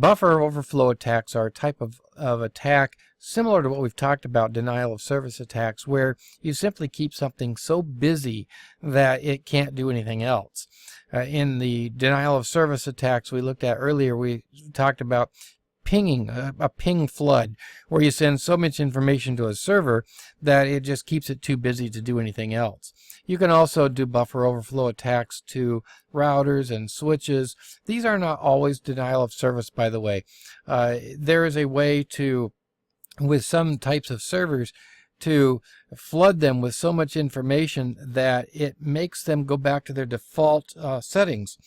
Buffer overflow attacks are a type of attack similar to what we've talked about, denial of service attacks, where you simply keep something so busy that it can't do anything else. In the denial of service attacks we looked at earlier, we talked about pinging, a ping flood, where you send so much information to a server that it just keeps it too busy to do anything else. You can also do buffer overflow attacks to routers and switches. These are not always denial of service, by the way. There is a way to, with some types of servers, to flood them with so much information that it makes them go back to their default settings,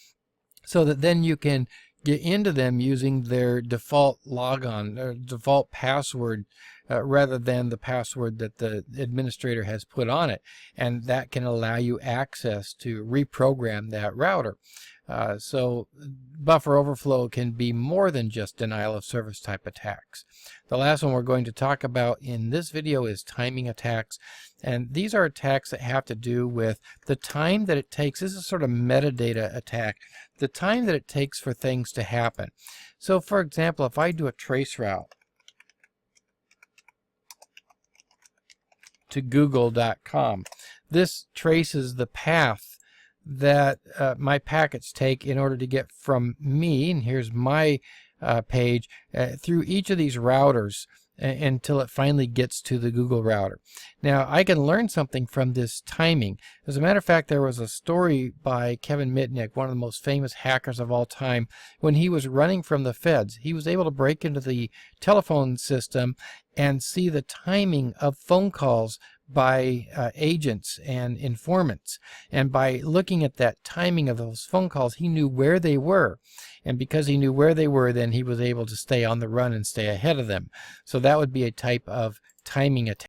so that then you can get into them using their default logon or default password rather than the password that the administrator has put on it, and that can allow you access to reprogram that router. So buffer overflow can be more than just denial of service type attacks. The last one we're going to talk about in this video is timing attacks, and these are attacks that have to do with the time that it takes. This is sort of metadata attack, the time that it takes for things to happen. So for example, if I do a trace route to google.com, this traces the path that my packets take in order to get from me, and here's my page, through each of these routers until it finally gets to the Google router. Now I can learn something from this timing. As a matter of fact, there was a story by Kevin Mitnick, one of the most famous hackers of all time. When he was running from the feds, he was able to break into the telephone system and see the timing of phone calls by agents and informants, and by looking at that timing of those phone calls, he knew where they were, and because he knew where they were, then he was able to stay on the run and stay ahead of them. So that would be a type of timing attack.